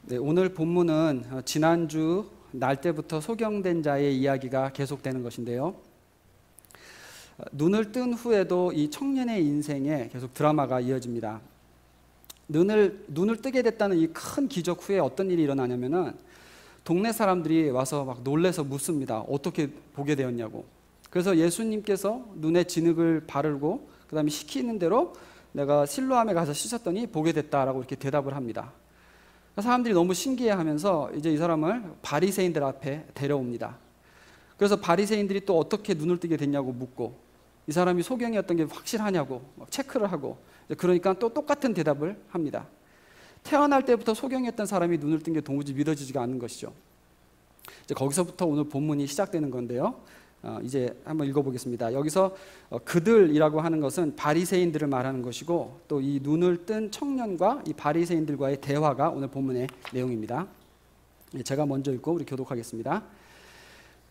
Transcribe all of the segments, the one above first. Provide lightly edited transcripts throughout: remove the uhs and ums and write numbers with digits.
네, 오늘 본문은 지난주 날 때부터 소경된 자의 이야기가 계속되는 것인데요. 눈을 뜬 후에도 이 청년의 인생에 계속 드라마가 이어집니다. 눈을 뜨게 됐다는 이 큰 기적 후에 어떤 일이 일어나냐면은 동네 사람들이 와서 막 놀래서 묻습니다. 어떻게 보게 되었냐고. 그래서 예수님께서 눈에 진흙을 바르고 그 다음에 시키는 대로 내가 실로암에 가서 씻었더니 보게 됐다라고 이렇게 대답을 합니다. 사람들이 너무 신기해하면서 이제 이 사람을 바리새인들 앞에 데려옵니다. 그래서 바리새인들이 또 어떻게 눈을 뜨게 됐냐고 묻고 이 사람이 소경이었던 게 확실하냐고 체크를 하고 그러니까 또 똑같은 대답을 합니다. 태어날 때부터 소경이었던 사람이 눈을 뜬 게 도무지 믿어지지가 않는 것이죠. 이제 거기서부터 오늘 본문이 시작되는 건데요. 이제 한번 읽어보겠습니다. 여기서 그들이라고 하는 것은 바리새인들을 말하는 것이고 또 이 눈을 뜬 청년과 이 바리새인들과의 대화가 오늘 본문의 내용입니다. 제가 먼저 읽고 우리 교독하겠습니다.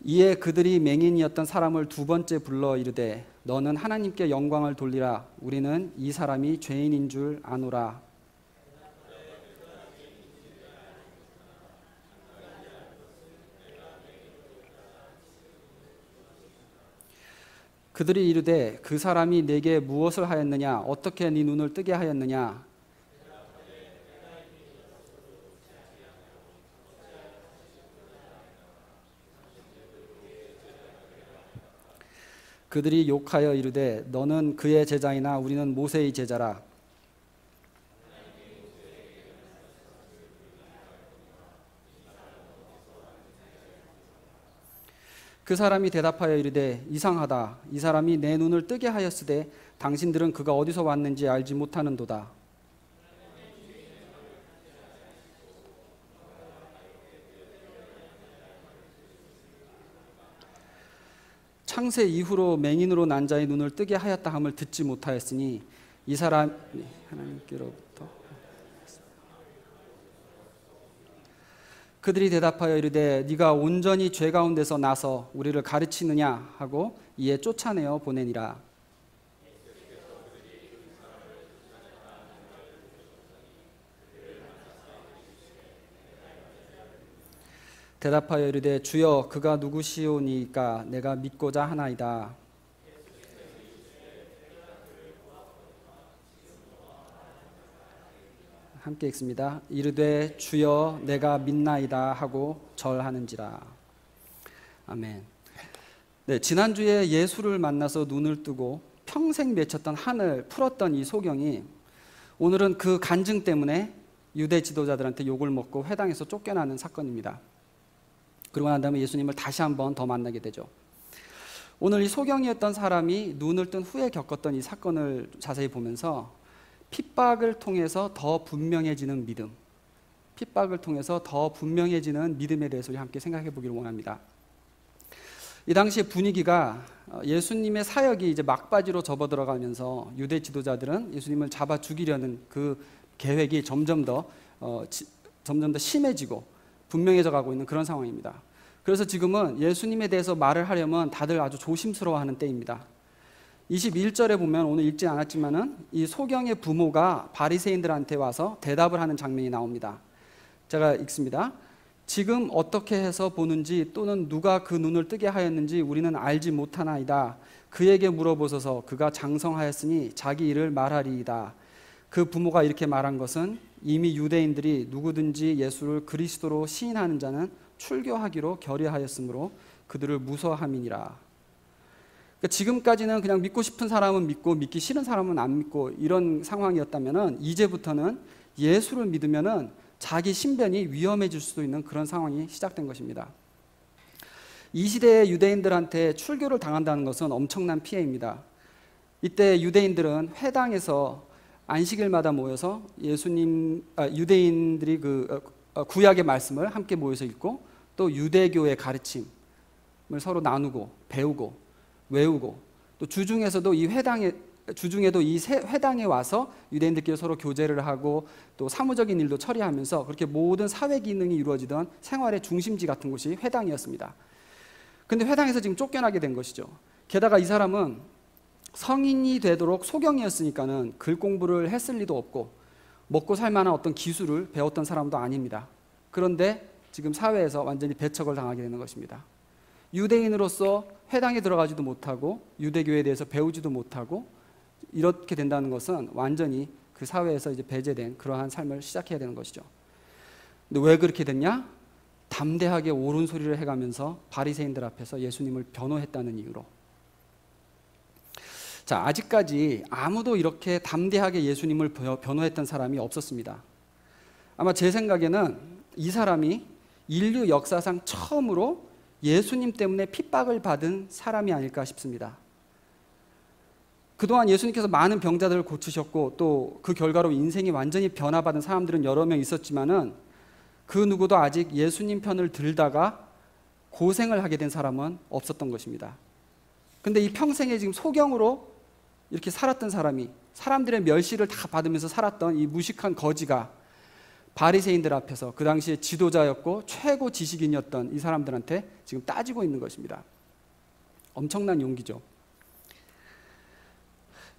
이에 그들이 맹인이었던 사람을 두 번째 불러 이르되 너는 하나님께 영광을 돌리라. 우리는 이 사람이 죄인인 줄 아노라. 그들이 이르되 그 사람이 내게 무엇을 하였느냐? 어떻게 네 눈을 뜨게 하였느냐? 그들이 욕하여 이르되 너는 그의 제자이나 우리는 모세의 제자라. 그 사람이 대답하여 이르되 이상하다. 이 사람이 내 눈을 뜨게 하였으되 당신들은 그가 어디서 왔는지 알지 못하는도다. 창세 이후로 맹인으로 난 자의 눈을 뜨게 하였다 함을 듣지 못하였으니 이 사람이 하나님께로부터. 그들이 대답하여 이르되 네가 온전히 죄 가운데서 나서 우리를 가르치느냐 하고 이에 쫓아내어 보내니라. 대답하여 이르되 주여 그가 누구시오니까 내가 믿고자 하나이다. 함께 읽습니다. 이르되 주여 내가 믿나이다 하고 절하는지라. 아멘. 네, 지난주에 예수를 만나서 눈을 뜨고 평생 맺혔던 한을 풀었던 이 소경이 오늘은 그 간증 때문에 유대 지도자들한테 욕을 먹고 회당에서 쫓겨나는 사건입니다. 그러고 난 다음에 예수님을 다시 한번 더 만나게 되죠. 오늘 이 소경이었던 사람이 눈을 뜬 후에 겪었던 이 사건을 자세히 보면서 핍박을 통해서 더 분명해지는 믿음, 핍박을 통해서 더 분명해지는 믿음에 대해서 우리 함께 생각해 보기를 원합니다. 이 당시의 분위기가 예수님의 사역이 이제 막바지로 접어들어가면서 유대 지도자들은 예수님을 잡아 죽이려는 그 계획이 점점 더 심해지고 분명해져 가고 있는 그런 상황입니다. 그래서 지금은 예수님에 대해서 말을 하려면 다들 아주 조심스러워하는 때입니다. 21절에 보면 오늘 읽지 않았지만은 이 소경의 부모가 바리새인들한테 와서 대답을 하는 장면이 나옵니다. 제가 읽습니다. 지금 어떻게 해서 보는지 또는 누가 그 눈을 뜨게 하였는지 우리는 알지 못하나이다. 그에게 물어보소서. 그가 장성하였으니 자기 일을 말하리이다. 그 부모가 이렇게 말한 것은 이미 유대인들이 누구든지 예수를 그리스도로 시인하는 자는 출교하기로 결의하였으므로 그들을 무서워함이니라. 그러니까 지금까지는 그냥 믿고 싶은 사람은 믿고 믿기 싫은 사람은 안 믿고 이런 상황이었다면은 이제부터는 예수를 믿으면은 자기 신변이 위험해질 수도 있는 그런 상황이 시작된 것입니다. 이 시대의 유대인들한테 출교를 당한다는 것은 엄청난 피해입니다. 이때 유대인들은 회당에서 안식일마다 모여서 유대인들이 그 구약의 말씀을 함께 모여서 읽고 또 유대교의 가르침을 서로 나누고 배우고 외우고 또 주중에도 이 회당에 와서 유대인들끼리 서로 교제를 하고 또 사무적인 일도 처리하면서 그렇게 모든 사회 기능이 이루어지던 생활의 중심지 같은 곳이 회당이었습니다. 그런데 회당에서 지금 쫓겨나게 된 것이죠. 게다가 이 사람은 성인이 되도록 소경이었으니까는 글 공부를 했을 리도 없고 먹고 살 만한 어떤 기술을 배웠던 사람도 아닙니다. 그런데 지금 사회에서 완전히 배척을 당하게 되는 것입니다. 유대인으로서 회당에 들어가지도 못하고 유대교에 대해서 배우지도 못하고 이렇게 된다는 것은 완전히 그 사회에서 이제 배제된 그러한 삶을 시작해야 되는 것이죠. 근데 왜 그렇게 됐냐? 담대하게 옳은 소리를 해가면서 바리새인들 앞에서 예수님을 변호했다는 이유로. 자, 아직까지 아무도 이렇게 담대하게 예수님을 변호했던 사람이 없었습니다. 아마 제 생각에는 이 사람이 인류 역사상 처음으로 예수님 때문에 핍박을 받은 사람이 아닐까 싶습니다. 그동안 예수님께서 많은 병자들을 고치셨고 또 그 결과로 인생이 완전히 변화받은 사람들은 여러 명 있었지만은 그 누구도 아직 예수님 편을 들다가 고생을 하게 된 사람은 없었던 것입니다. 근데 이 평생에 지금 소경으로 이렇게 살았던 사람이, 사람들의 멸시를 다 받으면서 살았던 이 무식한 거지가 바리새인들 앞에서 그 당시에 지도자였고 최고 지식인이었던 이 사람들한테 지금 따지고 있는 것입니다. 엄청난 용기죠.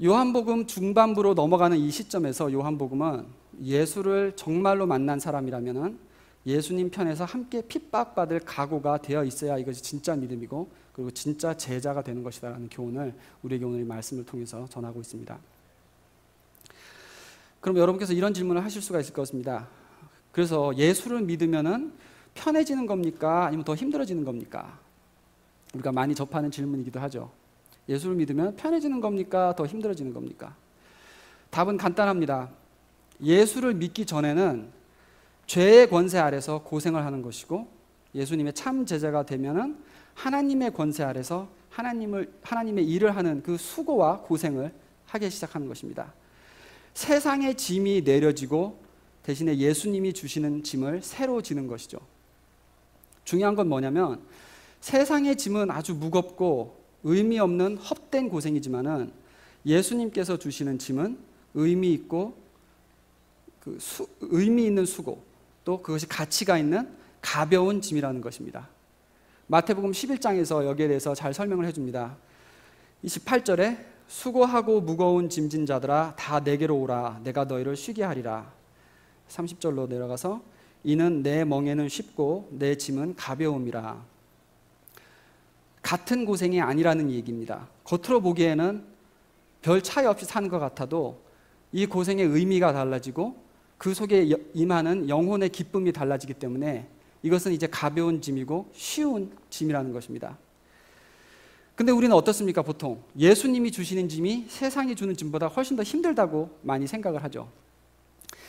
요한복음 중반부로 넘어가는 이 시점에서 요한복음은 예수를 정말로 만난 사람이라면 예수님 편에서 함께 핍박받을 각오가 되어 있어야 이것이 진짜 믿음이고 그리고 진짜 제자가 되는 것이다라는 교훈을 우리에게 오늘 이 말씀을 통해서 전하고 있습니다. 그럼 여러분께서 이런 질문을 하실 수가 있을 것입니다. 그래서 예수를 믿으면은 편해지는 겁니까? 아니면 더 힘들어지는 겁니까? 우리가 많이 접하는 질문이기도 하죠. 예수를 믿으면 편해지는 겁니까? 더 힘들어지는 겁니까? 답은 간단합니다. 예수를 믿기 전에는 죄의 권세 아래서 고생을 하는 것이고 예수님의 참 제자가 되면은 하나님의 권세 아래서 하나님의 일을 하는 그 수고와 고생을 하기 시작하는 것입니다. 세상의 짐이 내려지고 대신에 예수님이 주시는 짐을 새로 지는 것이죠. 중요한 건 뭐냐면 세상의 짐은 아주 무겁고 의미 없는 헛된 고생이지만은 예수님께서 주시는 짐은 의미 있고 의미 있는 수고 또 그것이 가치가 있는 가벼운 짐이라는 것입니다. 마태복음 11장에서 여기에 대해서 잘 설명을 해줍니다. 28절에 수고하고 무거운 짐진 자들아 다 내게로 오라 내가 너희를 쉬게 하리라. 30절로 내려가서 이는 내 멍에는 쉽고 내 짐은 가벼움이라. 같은 고생이 아니라는 얘기입니다. 겉으로 보기에는 별 차이 없이 사는 것 같아도 이 고생의 의미가 달라지고 그 속에 임하는 영혼의 기쁨이 달라지기 때문에 이것은 이제 가벼운 짐이고 쉬운 짐이라는 것입니다. 근데 우리는 어떻습니까? 보통 예수님이 주시는 짐이 세상이 주는 짐보다 훨씬 더 힘들다고 많이 생각을 하죠.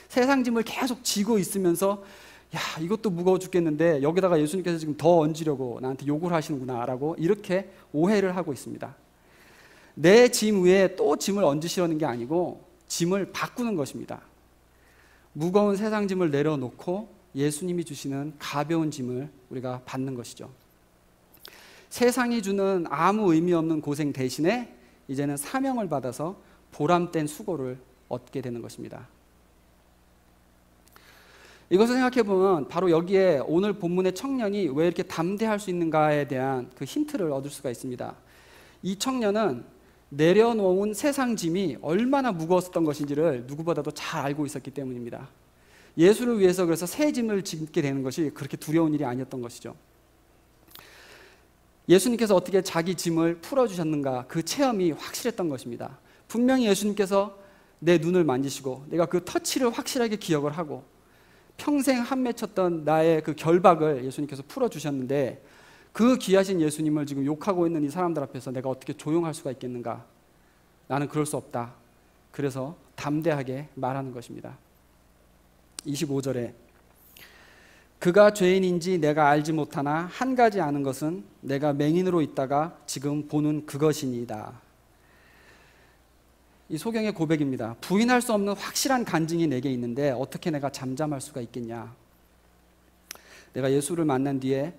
세상 짐을 계속 지고 있으면서 야 이것도 무거워 죽겠는데 여기다가 예수님께서 지금 더 얹으려고 나한테 요구를 하시는구나 라고 이렇게 오해를 하고 있습니다. 내 짐 위에 또 짐을 얹으시려는 게 아니고 짐을 바꾸는 것입니다. 무거운 세상 짐을 내려놓고 예수님이 주시는 가벼운 짐을 우리가 받는 것이죠. 세상이 주는 아무 의미 없는 고생 대신에 이제는 사명을 받아서 보람된 수고를 얻게 되는 것입니다. 이것을 생각해보면 바로 여기에 오늘 본문의 청년이 왜 이렇게 담대할 수 있는가에 대한 그 힌트를 얻을 수가 있습니다. 이 청년은 내려놓은 세상 짐이 얼마나 무거웠던 것인지를 누구보다도 잘 알고 있었기 때문입니다. 예수를 위해서 그래서 새 짐을 짓게 되는 것이 그렇게 두려운 일이 아니었던 것이죠. 예수님께서 어떻게 자기 짐을 풀어주셨는가 그 체험이 확실했던 것입니다. 분명히 예수님께서 내 눈을 만지시고 내가 그 터치를 확실하게 기억을 하고 평생 한 맺혔던 나의 그 결박을 예수님께서 풀어주셨는데 그 귀하신 예수님을 지금 욕하고 있는 이 사람들 앞에서 내가 어떻게 조용할 수가 있겠는가? 나는 그럴 수 없다. 그래서 담대하게 말하는 것입니다. 25절에 그가 죄인인지 내가 알지 못하나 한 가지 아는 것은 내가 맹인으로 있다가 지금 보는 그것이니이다. 이 소경의 고백입니다. 부인할 수 없는 확실한 간증이 내게 있는데 어떻게 내가 잠잠할 수가 있겠냐. 내가 예수를 만난 뒤에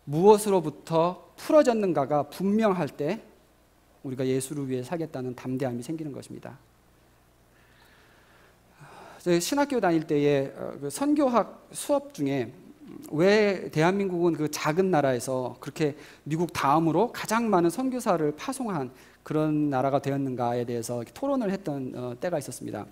무엇으로부터 풀어졌는가가 분명할 때 우리가 예수를 위해 살겠다는 담대함이 생기는 것입니다. 신학교 다닐 때에 선교학 수업 중에 왜 대한민국은 그 작은 나라에서 그렇게 미국 다음으로 가장 많은 선교사를 파송한 그런 나라가 되었는가에 대해서 토론을 했던 때가 있었습니다.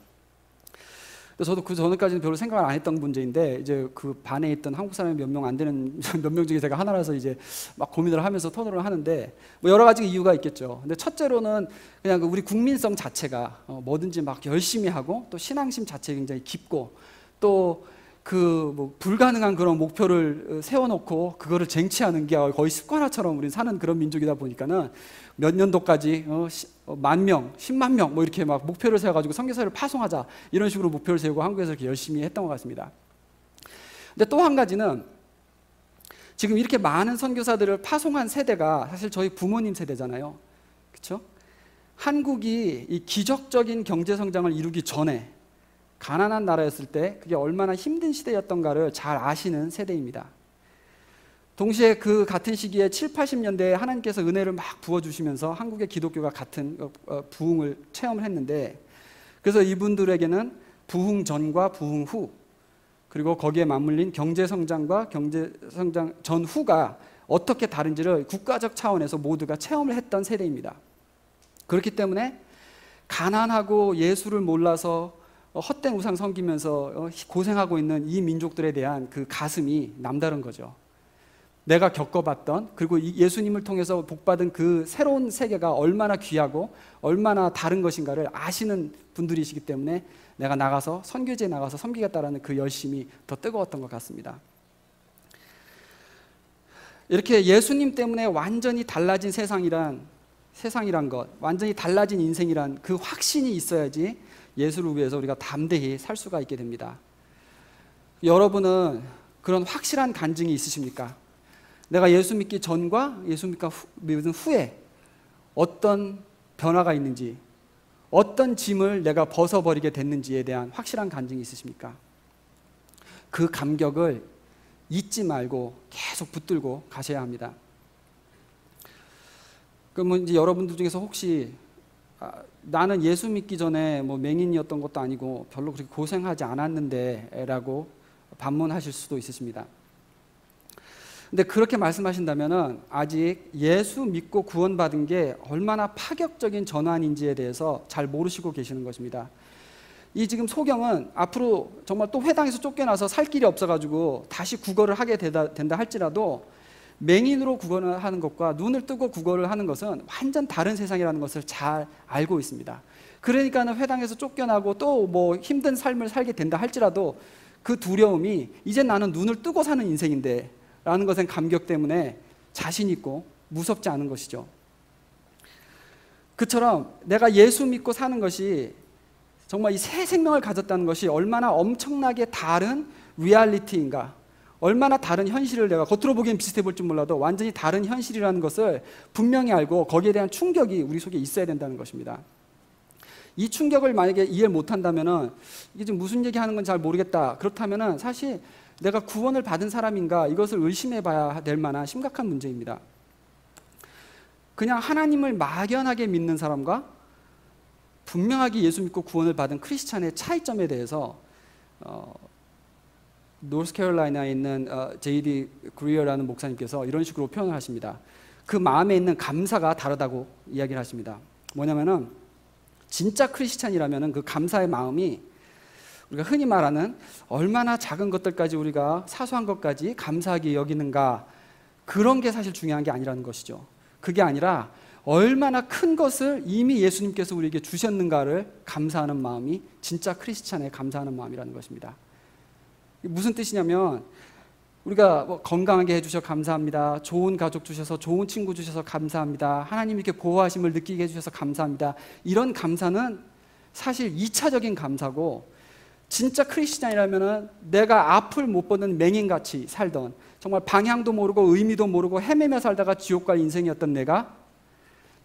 저도 그 전까지는 별로 생각을 안 했던 문제인데 이제 그 반에 있던 한국 사람이 몇 명 안 되는 몇 명 중에 제가 하나라서 이제 막 고민을 하면서 토론을 하는데 뭐 여러 가지 이유가 있겠죠. 근데 첫째로는 그냥 우리 국민성 자체가 뭐든지 막 열심히 하고 또 신앙심 자체가 굉장히 깊고 또 그 뭐 불가능한 그런 목표를 세워놓고 그거를 쟁취하는 게 거의 습관화처럼 우리 사는 그런 민족이다 보니까는 몇 년도까지 10,000명, 10만 명 뭐 이렇게 막 목표를 세워가지고 선교사를 파송하자 이런 식으로 목표를 세우고 한국에서 이렇게 열심히 했던 것 같습니다. 근데 또 한 가지는 지금 이렇게 많은 선교사들을 파송한 세대가 사실 저희 부모님 세대잖아요. 그렇죠? 한국이 이 기적적인 경제 성장을 이루기 전에 가난한 나라였을 때 그게 얼마나 힘든 시대였던가를 잘 아시는 세대입니다. 동시에 그 같은 시기에 7, 80년대에 하나님께서 은혜를 막 부어주시면서 한국의 기독교가 같은 부흥을 체험을 했는데 그래서 이분들에게는 부흥 전과 부흥 후 그리고 거기에 맞물린 경제성장과 경제성장 전후가 어떻게 다른지를 국가적 차원에서 모두가 체험을 했던 세대입니다. 그렇기 때문에 가난하고 예수를 몰라서 헛된 우상 섬기면서 고생하고 있는 이 민족들에 대한 그 가슴이 남다른 거죠. 내가 겪어봤던 그리고 예수님을 통해서 복받은 그 새로운 세계가 얼마나 귀하고 얼마나 다른 것인가를 아시는 분들이시기 때문에 내가 나가서 선교지에 나가서 섬기겠다라는 그 열심이 더 뜨거웠던 것 같습니다. 이렇게 예수님 때문에 완전히 달라진 세상이란 것, 완전히 달라진 인생이란 그 확신이 있어야지 예수를 위해서 우리가 담대히 살 수가 있게 됩니다. 여러분은 그런 확실한 간증이 있으십니까? 내가 예수 믿기 전과 예수 믿은 후에 어떤 변화가 있는지, 어떤 짐을 내가 벗어버리게 됐는지에 대한 확실한 간증이 있으십니까? 그 감격을 잊지 말고 계속 붙들고 가셔야 합니다. 그러면 이제 여러분들 중에서 혹시 나는 예수 믿기 전에 뭐 맹인이었던 것도 아니고 별로 그렇게 고생하지 않았는데 라고 반문하실 수도 있으십니다. 근데 그렇게 말씀하신다면 아직 예수 믿고 구원받은 게 얼마나 파격적인 전환인지에 대해서 잘 모르시고 계시는 것입니다. 이 지금 소경은 앞으로 정말 또 회당에서 쫓겨나서 살 길이 없어가지고 다시 구걸을 하게 된다 할지라도 맹인으로 구걸을 하는 것과 눈을 뜨고 구걸을 하는 것은 완전 다른 세상이라는 것을 잘 알고 있습니다. 그러니까는 회당에서 쫓겨나고 또 뭐 힘든 삶을 살게 된다 할지라도 그 두려움이 이제 나는 눈을 뜨고 사는 인생인데 라는 것엔 감격 때문에 자신 있고 무섭지 않은 것이죠. 그처럼 내가 예수 믿고 사는 것이 정말 이 새 생명을 가졌다는 것이 얼마나 엄청나게 다른 리얼리티인가, 얼마나 다른 현실을 내가 겉으로 보기엔 비슷해 볼지 몰라도 완전히 다른 현실이라는 것을 분명히 알고 거기에 대한 충격이 우리 속에 있어야 된다는 것입니다. 이 충격을 만약에 이해를 못한다면 이게 지금 무슨 얘기하는 건지 잘 모르겠다, 그렇다면 사실 내가 구원을 받은 사람인가 이것을 의심해 봐야 될 만한 심각한 문제입니다. 그냥 하나님을 막연하게 믿는 사람과 분명하게 예수 믿고 구원을 받은 크리스찬의 차이점에 대해서 노스캐롤라이나에 있는 J.D. 그리어라는 목사님께서 이런 식으로 표현을 하십니다. 그 마음에 있는 감사가 다르다고 이야기를 하십니다. 뭐냐면은 진짜 크리스찬이라면은 그 감사의 마음이 우리가 흔히 말하는 얼마나 작은 것들까지 우리가 사소한 것까지 감사하게 여기는가, 그런 게 사실 중요한 게 아니라는 것이죠. 그게 아니라 얼마나 큰 것을 이미 예수님께서 우리에게 주셨는가를 감사하는 마음이 진짜 크리스찬의 감사하는 마음이라는 것입니다. 무슨 뜻이냐면 우리가 뭐 건강하게 해주셔서 감사합니다, 좋은 가족 주셔서, 좋은 친구 주셔서 감사합니다, 하나님 이렇게 보호하심을 느끼게 해주셔서 감사합니다, 이런 감사는 사실 2차적인 감사고, 진짜 크리스찬이라면 내가 앞을 못 보는 맹인같이 살던, 정말 방향도 모르고 의미도 모르고 헤매며 살다가 지옥 갈 인생이었던 내가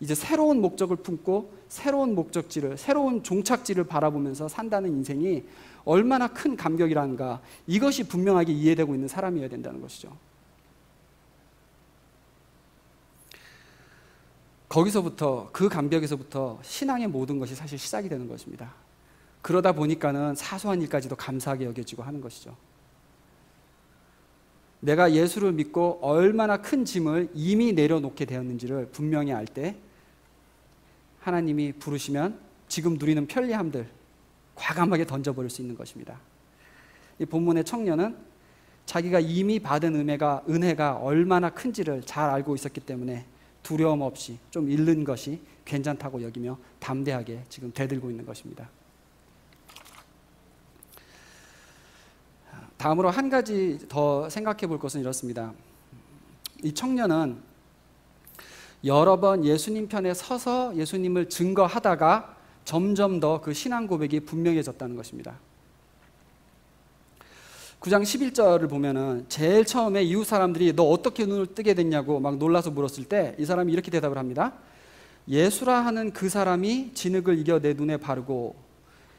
이제 새로운 목적을 품고 새로운 목적지를, 새로운 종착지를 바라보면서 산다는 인생이 얼마나 큰 감격이란가, 이것이 분명하게 이해되고 있는 사람이어야 된다는 것이죠. 거기서부터, 그 감격에서부터 신앙의 모든 것이 사실 시작이 되는 것입니다. 그러다 보니까는 사소한 일까지도 감사하게 여겨지고 하는 것이죠. 내가 예수를 믿고 얼마나 큰 짐을 이미 내려놓게 되었는지를 분명히 알 때 하나님이 부르시면 지금 누리는 편리함들, 과감하게 던져버릴 수 있는 것입니다. 이 본문의 청년은 자기가 이미 받은 은혜가 얼마나 큰지를 잘 알고 있었기 때문에 두려움 없이 좀 잃는 것이 괜찮다고 여기며 담대하게 지금 대들고 있는 것입니다. 다음으로 한 가지 더 생각해 볼 것은 이렇습니다. 이 청년은 여러 번 예수님 편에 서서 예수님을 증거하다가 점점 더 그 신앙 고백이 분명해졌다는 것입니다. 9장 11절을 보면은 제일 처음에 이웃 사람들이 너 어떻게 눈을 뜨게 됐냐고 막 놀라서 물었을 때 이 사람이 이렇게 대답을 합니다. 예수라 하는 그 사람이 진흙을 이겨 내 눈에 바르고,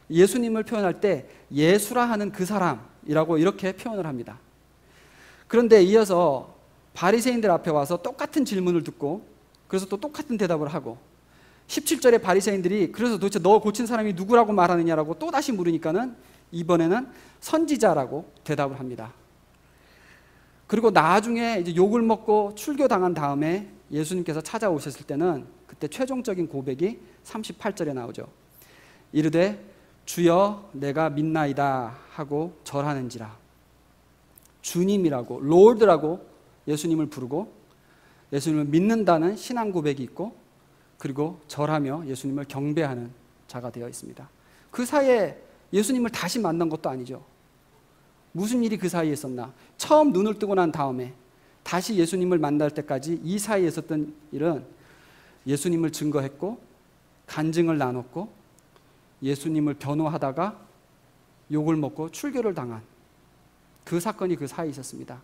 예수님을 표현할 때 예수라 하는 그 사람이라고 이렇게 표현을 합니다. 그런데 이어서 바리새인들 앞에 와서 똑같은 질문을 듣고 그래서 또 똑같은 대답을 하고, 17절에 바리새인들이 그래서 도대체 너 고친 사람이 누구라고 말하느냐라고 또 다시 물으니까는 이번에는 선지자라고 대답을 합니다. 그리고 나중에 이제 욕을 먹고 출교당한 다음에 예수님께서 찾아오셨을 때는 그때 최종적인 고백이 38절에 나오죠. 이르되 주여 내가 믿나이다 하고 절하는지라. 주님이라고, 롤드라고 예수님을 부르고 예수님을 믿는다는 신앙 고백이 있고, 그리고 절하며 예수님을 경배하는 자가 되어 있습니다. 그 사이에 예수님을 다시 만난 것도 아니죠. 무슨 일이 그 사이에 있었나? 처음 눈을 뜨고 난 다음에 다시 예수님을 만날 때까지 이 사이에 있었던 일은 예수님을 증거했고 간증을 나눴고 예수님을 변호하다가 욕을 먹고 출교를 당한 그 사건이 그 사이에 있었습니다.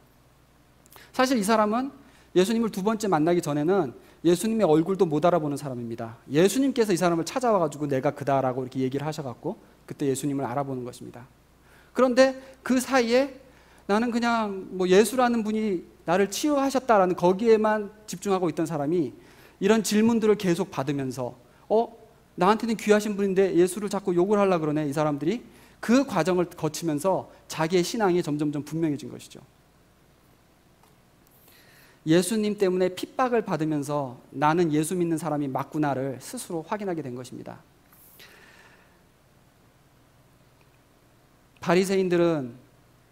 사실 이 사람은 예수님을 두 번째 만나기 전에는 예수님의 얼굴도 못 알아보는 사람입니다. 예수님께서 이 사람을 찾아와가지고 내가 그다라고 이렇게 얘기를 하셔갖고 그때 예수님을 알아보는 것입니다. 그런데 그 사이에 나는 그냥 뭐 예수라는 분이 나를 치유하셨다라는 거기에만 집중하고 있던 사람이 이런 질문들을 계속 받으면서 나한테는 귀하신 분인데 예수를 자꾸 욕을 하려고 그러네, 이 사람들이. 그 과정을 거치면서 자기의 신앙이 점점점 분명해진 것이죠. 예수님 때문에 핍박을 받으면서 나는 예수 믿는 사람이 맞구나를 스스로 확인하게 된 것입니다. 바리새인들은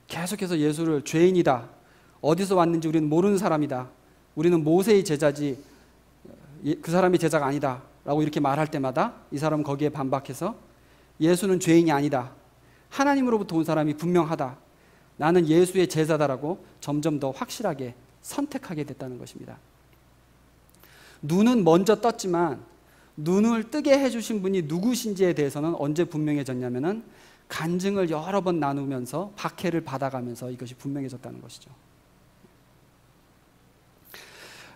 계속해서 예수를 죄인이다, 어디서 왔는지 우리는 모르는 사람이다, 우리는 모세의 제자지 그 사람이 제자가 아니다 라고 이렇게 말할 때마다 이 사람은 거기에 반박해서 예수는 죄인이 아니다, 하나님으로부터 온 사람이 분명하다, 나는 예수의 제자다라고 점점 더 확실하게 선택하게 됐다는 것입니다. 눈은 먼저 떴지만 눈을 뜨게 해주신 분이 누구신지에 대해서는 언제 분명해졌냐면은 간증을 여러 번 나누면서 박해를 받아가면서 이것이 분명해졌다는 것이죠.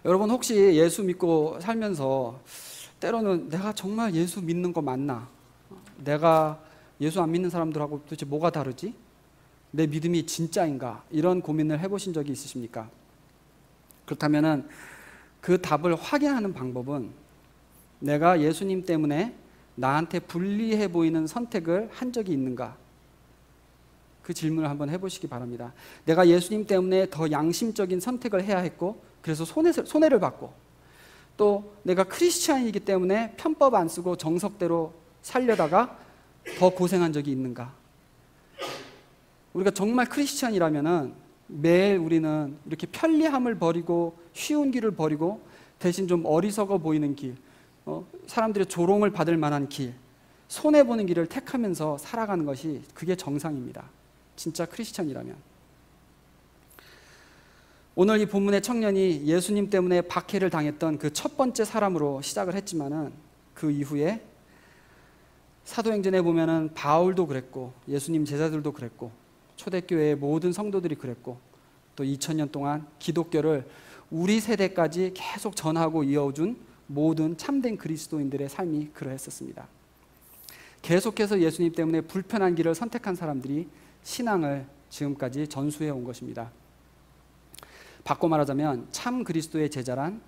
여러분 혹시 예수 믿고 살면서 때로는 내가 정말 예수 믿는 거 맞나? 내가 예수 안 믿는 사람들하고 도대체 뭐가 다르지? 내 믿음이 진짜인가? 이런 고민을 해보신 적이 있으십니까? 그렇다면은 그 답을 확인하는 방법은 내가 예수님 때문에 나한테 불리해 보이는 선택을 한 적이 있는가? 그 질문을 한번 해보시기 바랍니다. 내가 예수님 때문에 더 양심적인 선택을 해야 했고 그래서 손해를 받고, 또 내가 크리스찬이기 때문에 편법 안 쓰고 정석대로 살려다가 더 고생한 적이 있는가? 우리가 정말 크리스찬이라면은 매일 우리는 이렇게 편리함을 버리고 쉬운 길을 버리고 대신 좀 어리석어 보이는 길, 사람들의 조롱을 받을 만한 길, 손해보는 길을 택하면서 살아가는 것이 그게 정상입니다. 진짜 크리스찬이라면. 오늘 이 본문의 청년이 예수님 때문에 박해를 당했던 그 첫 번째 사람으로 시작을 했지만은 그 이후에 사도행전에 보면은 바울도 그랬고 예수님 제자들도 그랬고 초대교회의 모든 성도들이 그랬고 또 2000년 동안 기독교를 우리 세대까지 계속 전하고 이어준 모든 참된 그리스도인들의 삶이 그러했었습니다. 계속해서 예수님 때문에 불편한 길을 선택한 사람들이 신앙을 지금까지 전수해 온 것입니다. 바꿔 말하자면 참 그리스도의 제자란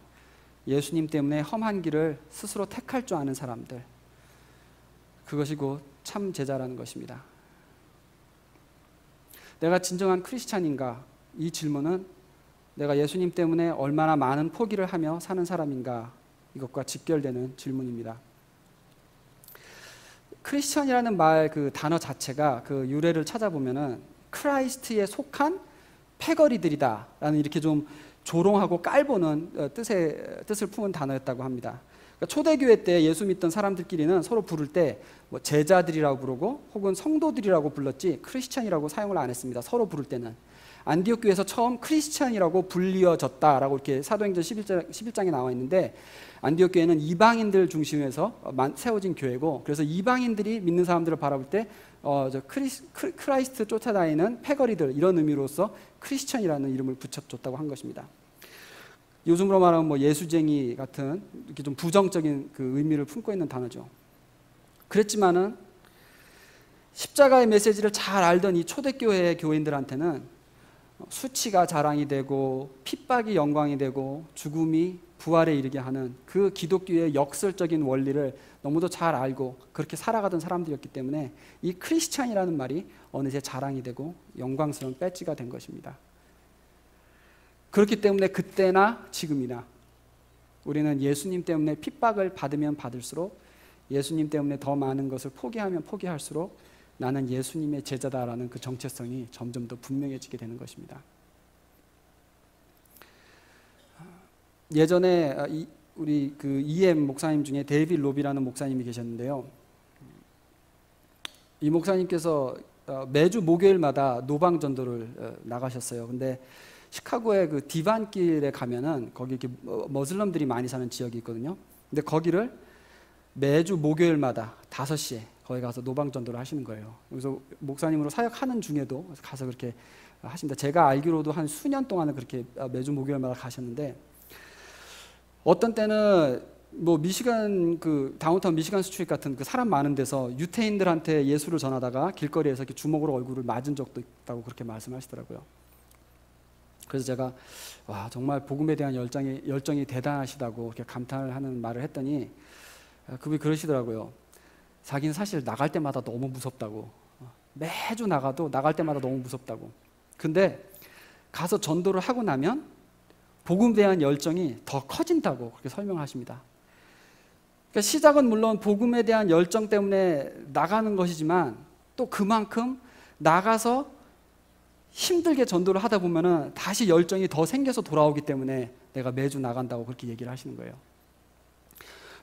예수님 때문에 험한 길을 스스로 택할 줄 아는 사람들, 그것이 곧 참 제자라는 것입니다. 내가 진정한 크리스찬인가? 이 질문은 내가 예수님 때문에 얼마나 많은 포기를 하며 사는 사람인가? 이것과 직결되는 질문입니다. 크리스천이라는 말 그 단어 자체가 그 유래를 찾아보면은 크라이스트에 속한 패거리들이다라는 이렇게 좀 조롱하고 깔보는 뜻을 품은 단어였다고 합니다. 그러니까 초대교회 때 예수 믿던 사람들끼리는 서로 부를 때 뭐 제자들이라고 부르고 혹은 성도들이라고 불렀지 크리스천이라고 사용을 안 했습니다. 서로 부를 때는. 안디옥 교회에서 처음 크리스천이라고 불리어졌다라고 이렇게 사도행전 11장에 나와 있는데, 안디옥 교회는 이방인들 중심에서 세워진 교회고, 그래서 이방인들이 믿는 사람들을 바라볼 때 크라이스트 쫓아다니는 패거리들, 이런 의미로서 크리스천이라는 이름을 붙여줬다고 한 것입니다. 요즘으로 말하면 뭐 예수쟁이 같은 이렇게 좀 부정적인 그 의미를 품고 있는 단어죠. 그랬지만은 십자가의 메시지를 잘 알던 이 초대교회 교인들한테는 수치가 자랑이 되고 핍박이 영광이 되고 죽음이 부활에 이르게 하는 그 기독교의 역설적인 원리를 너무도 잘 알고 그렇게 살아가던 사람들이었기 때문에 이 크리스찬이라는 말이 어느새 자랑이 되고 영광스러운 배지가 된 것입니다. 그렇기 때문에 그때나 지금이나 우리는 예수님 때문에 핍박을 받으면 받을수록, 예수님 때문에 더 많은 것을 포기하면 포기할수록 나는 예수님의 제자다라는 그 정체성이 점점 더 분명해지게 되는 것입니다. 예전에 우리 그 EM 목사님 중에 데이빗 로비라는 목사님이 계셨는데요. 이 목사님께서 매주 목요일마다 노방 전도를 나가셨어요. 근데 시카고의 그 디반길에 가면은 거기 이렇게 머슬럼들이 많이 사는 지역이 있거든요. 근데 거기를 매주 목요일마다 5시에 거기 가서 노방 전도를 하시는 거예요. 그래서 목사님으로 사역하는 중에도 가서 그렇게 하십니다. 제가 알기로도 한 수년 동안은 그렇게 매주 목요일마다 가셨는데, 어떤 때는 뭐 미시간 그 다운타운 미시간 스트리트 같은 그 사람 많은 데서 유태인들한테 예수를 전하다가 길거리에서 이렇게 주먹으로 얼굴을 맞은 적도 있다고 그렇게 말씀하시더라고요. 그래서 제가 와, 정말 복음에 대한 열정이 대단하시다고 이렇게 감탄을 하는 말을 했더니 그분이 그러시더라고요. 자기는 사실 나갈 때마다 너무 무섭다고, 매주 나가도 나갈 때마다 너무 무섭다고. 근데 가서 전도를 하고 나면 복음에 대한 열정이 더 커진다고 그렇게 설명하십니다. 그러니까 시작은 물론 복음에 대한 열정 때문에 나가는 것이지만 또 그만큼 나가서 힘들게 전도를 하다 보면은 다시 열정이 더 생겨서 돌아오기 때문에 내가 매주 나간다고 그렇게 얘기를 하시는 거예요.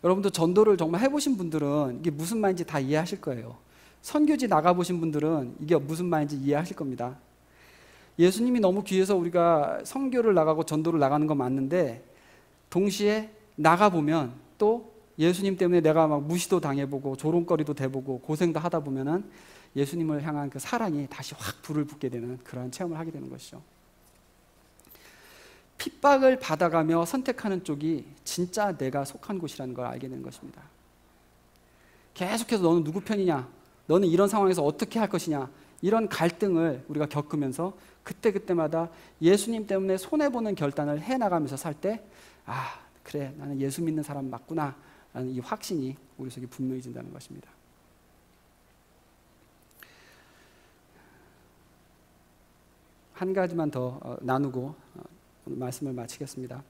여러분도 전도를 정말 해보신 분들은 이게 무슨 말인지 다 이해하실 거예요. 선교지 나가보신 분들은 이게 무슨 말인지 이해하실 겁니다. 예수님이 너무 귀해서 우리가 선교를 나가고 전도를 나가는 건 맞는데, 동시에 나가보면 또 예수님 때문에 내가 막 무시도 당해보고 조롱거리도 대보고 고생도 하다 보면은 예수님을 향한 그 사랑이 다시 확 불을 붙게 되는 그러한 체험을 하게 되는 것이죠. 핍박을 받아가며 선택하는 쪽이 진짜 내가 속한 곳이라는 걸 알게 되는 것입니다. 계속해서 너는 누구 편이냐, 너는 이런 상황에서 어떻게 할 것이냐, 이런 갈등을 우리가 겪으면서 그때그때마다 예수님 때문에 손해보는 결단을 해나가면서 살 때, 아, 그래, 나는 예수 믿는 사람 맞구나 라는 이 확신이 우리 속에 분명해진다는 것입니다. 한 가지만 더 나누고 오늘 말씀을 마치겠습니다.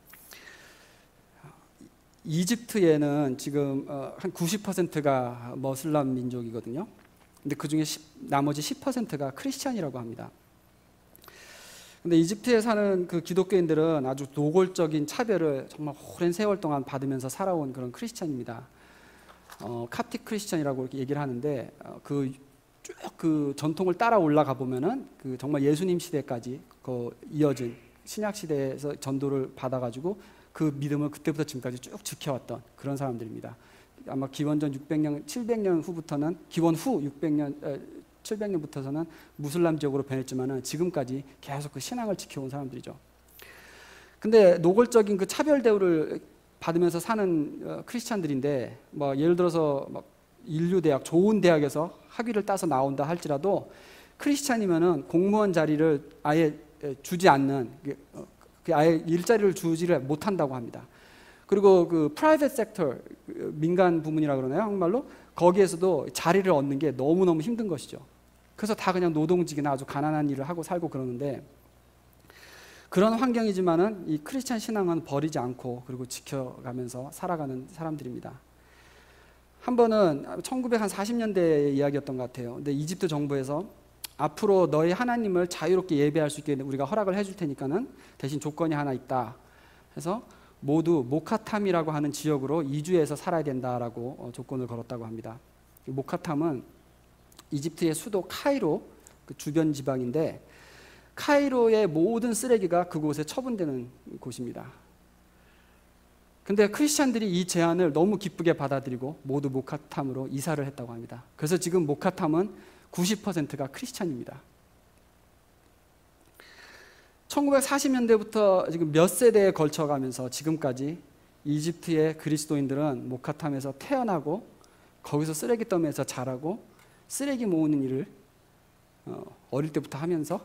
이집트에는 지금 한 90%가 머슬람 민족이거든요. 근데 그 중에 나머지 10%가 크리스찬이라고 합니다. 근데 이집트에 사는 그 기독교인들은 아주 노골적인 차별을 정말 오랜 세월 동안 받으면서 살아온 그런 크리스찬입니다. 캅틱 크리스찬이라고 이렇게 얘기를 하는데, 쭉 그 전통을 따라 올라가 보면은 그 정말 예수님 시대까지 그 이어진 신약 시대에서 전도를 받아가지고 그 믿음을 그때부터 지금까지 쭉 지켜왔던 그런 사람들입니다. 아마 기원전 600년, 700년 후부터는 기원 후 700년부터서는 무슬람 지역으로 변했지만은 지금까지 계속 그 신앙을 지켜온 사람들이죠. 근데 노골적인 그 차별 대우를 받으면서 사는 크리스찬들인데, 뭐 예를 들어서 막 인류대학, 좋은 대학에서 학위를 따서 나온다 할지라도 크리스찬이면은 공무원 자리를 아예 주지 않는, 아예 일자리를 주지를 못한다고 합니다. 그리고 그 프라이빗 섹터, 민간 부문이라 그러나요, 한국말로? 거기에서도 자리를 얻는 게 너무너무 힘든 것이죠. 그래서 다 그냥 노동직이나 아주 가난한 일을 하고 살고 그러는데, 그런 환경이지만은 이 크리스찬 신앙은 버리지 않고 그리고 지켜가면서 살아가는 사람들입니다. 한 번은 1940년대 이야기였던 것 같아요. 근데 이집트 정부에서 앞으로 너희 하나님을 자유롭게 예배할 수 있게 우리가 허락을 해줄 테니까는 대신 조건이 하나 있다. 해서 모두 모카탐이라고 하는 지역으로 이주해서 살아야 된다라고 조건을 걸었다고 합니다. 모카탐은 이집트의 수도 카이로 그 주변 지방인데, 카이로의 모든 쓰레기가 그곳에 처분되는 곳입니다. 근데 크리스찬들이 이 제안을 너무 기쁘게 받아들이고 모두 모카탐으로 이사를 했다고 합니다. 그래서 지금 모카탐은 90%가 크리스찬입니다. 1940년대부터 지금 몇 세대에 걸쳐가면서 지금까지 이집트의 그리스도인들은 모카탐에서 태어나고 거기서 쓰레기 더미에서 자라고 쓰레기 모으는 일을 어릴 때부터 하면서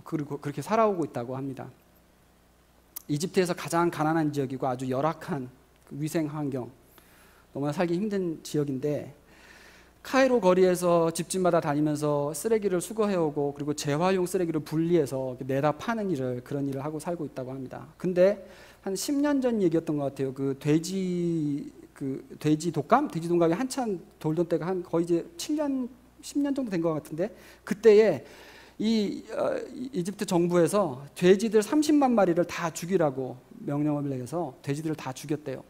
그리고 그렇게 살아오고 있다고 합니다. 이집트에서 가장 가난한 지역이고 아주 열악한 위생 환경, 너무나 살기 힘든 지역인데, 카이로 거리에서 집집마다 다니면서 쓰레기를 수거해오고 그리고 재활용 쓰레기를 분리해서 내다 파는 그런 일을 하고 살고 있다고 합니다. 근데 한 10년 전 얘기였던 것 같아요. 돼지 독감이 한참 돌던 때가 한 거의 이제 7년, 10년 정도 된 것 같은데, 그때에 이집트 정부에서 돼지들 30만 마리를 다 죽이라고 명령을 내려서 돼지들을 다 죽였대요.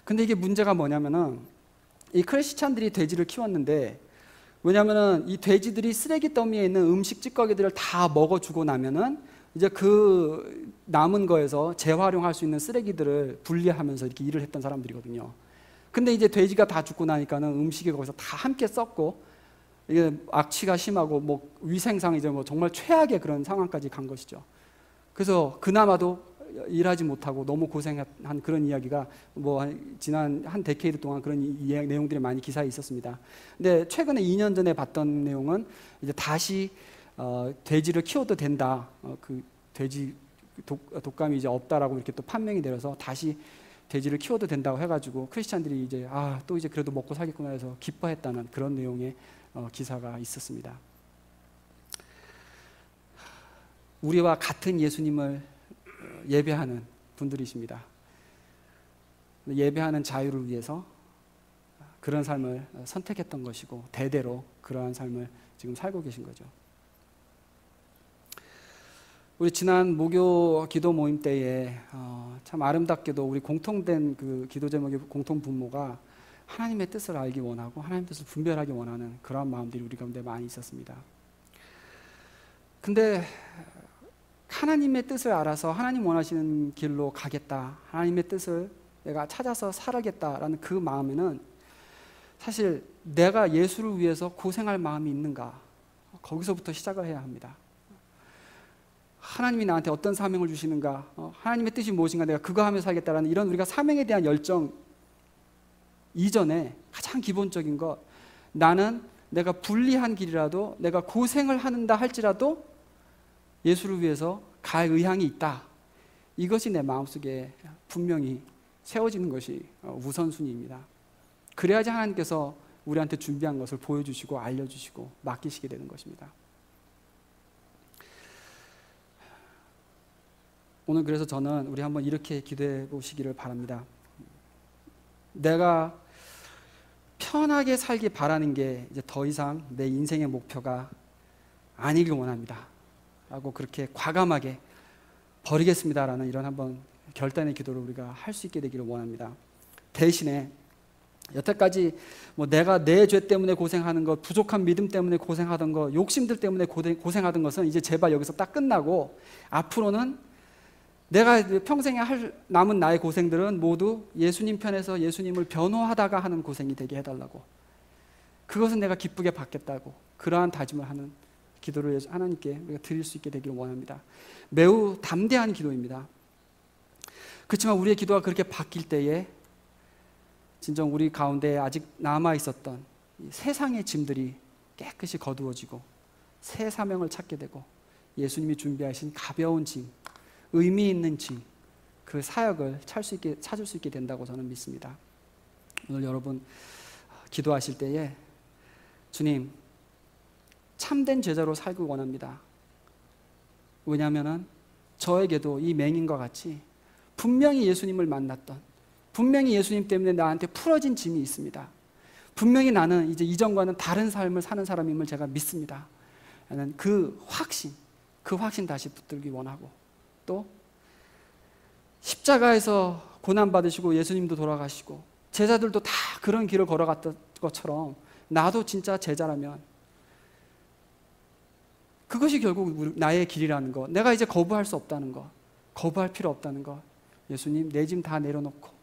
근데 이게 문제가 뭐냐면은, 이 크리스찬들이 돼지를 키웠는데, 왜냐면은 이 돼지들이 쓰레기 더미에 있는 음식 찌꺼기들을 다 먹어주고 나면은 이제 그 남은 거에서 재활용할 수 있는 쓰레기들을 분리하면서 이렇게 일을 했던 사람들이거든요. 근데 이제 돼지가 다 죽고 나니까는 음식이 거기서 다 함께 썩고, 이게 악취가 심하고 뭐 위생상 이제 뭐 정말 최악의 그런 상황까지 간 것이죠. 그래서 그나마도 일하지 못하고 너무 고생한 그런 이야기가 뭐 지난 한 데케이드 동안 그런 내용들이 많이 기사에 있었습니다. 근데 최근에 2년 전에 봤던 내용은 이제 다시 돼지를 키워도 된다. 그 돼지 독감이 이제 없다라고 이렇게 또 판명이 내려서 다시 돼지를 키워도 된다고 해가지고 크리스찬들이 이제 또 이제 그래도 먹고 살겠구나 해서 기뻐했다는 그런 내용의 기사가 있었습니다. 우리와 같은 예수님을 예배하는 분들이십니다. 예배하는 자유를 위해서 그런 삶을 선택했던 것이고 대대로 그러한 삶을 지금 살고 계신 거죠. 우리 지난 목요 기도 모임 때에 참 아름답게도 우리 공통된 그 기도 제목의 공통 분모가 하나님의 뜻을 알기 원하고 하나님의 뜻을 분별하기 원하는 그러한 마음들이 우리 가운데 많이 있었습니다. 근데 하나님의 뜻을 알아서 하나님 원하시는 길로 가겠다, 하나님의 뜻을 내가 찾아서 살아겠다라는 그 마음에는 사실 내가 예수를 위해서 고생할 마음이 있는가, 거기서부터 시작을 해야 합니다. 하나님이 나한테 어떤 사명을 주시는가, 하나님의 뜻이 무엇인가, 내가 그거 하며 살겠다라는 이런 우리가 사명에 대한 열정 이전에 가장 기본적인 것, 나는 내가 불리한 길이라도 내가 고생을 한다 할지라도 예수를 위해서 갈 의향이 있다, 이것이 내 마음속에 분명히 세워지는 것이 우선순위입니다. 그래야지 하나님께서 우리한테 준비한 것을 보여주시고 알려주시고 맡기시게 되는 것입니다. 오늘 그래서 저는 우리 한번 이렇게 기도해 보시기를 바랍니다. 내가 편하게 살기 바라는 게 이제 더 이상 내 인생의 목표가 아니길 원합니다 라고 그렇게 과감하게 버리겠습니다라는 이런 한번 결단의 기도를 우리가 할 수 있게 되기를 원합니다. 대신에 여태까지 뭐 내가 내 죄 때문에 고생하는 것, 부족한 믿음 때문에 고생하던 것, 욕심들 때문에 고생하던 것은 이제 제발 여기서 딱 끝나고, 앞으로는 내가 평생에 할 남은 나의 고생들은 모두 예수님 편에서 예수님을 변호하다가 하는 고생이 되게 해달라고, 그것은 내가 기쁘게 받겠다고, 그러한 다짐을 하는 기도를 하나님께 우리가 드릴 수 있게 되기를 원합니다. 매우 담대한 기도입니다. 그렇지만 우리의 기도가 그렇게 바뀔 때에 진정 우리 가운데 아직 남아있었던 세상의 짐들이 깨끗이 거두어지고 새 사명을 찾게 되고 예수님이 준비하신 가벼운 짐, 의미 있는 짐, 그 사역을 찾을 수 있게 된다고 저는 믿습니다. 오늘 여러분 기도하실 때에 주님, 참된 제자로 살기 원합니다. 왜냐하면 저에게도 이 맹인과 같이 분명히 예수님을 만났던, 분명히 예수님 때문에 나한테 풀어진 짐이 있습니다. 분명히 나는 이제 이전과는 다른 삶을 사는 사람임을 제가 믿습니다. 나는 그 확신 다시 붙들기 원하고, 또 십자가에서 고난받으시고 예수님도 돌아가시고 제자들도 다 그런 길을 걸어갔던 것처럼 나도 진짜 제자라면 그것이 결국 나의 길이라는 것, 내가 이제 거부할 수 없다는 것, 거부할 필요 없다는 것, 예수님 내 짐 다 내려놓고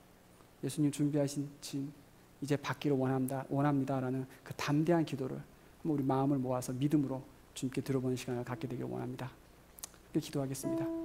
예수님 준비하신 짐 이제 받기를 원합니다라는 그 담대한 기도를 우리 마음을 모아서 믿음으로 주님께 들어보는 시간을 갖게 되길 원합니다. 기도하겠습니다.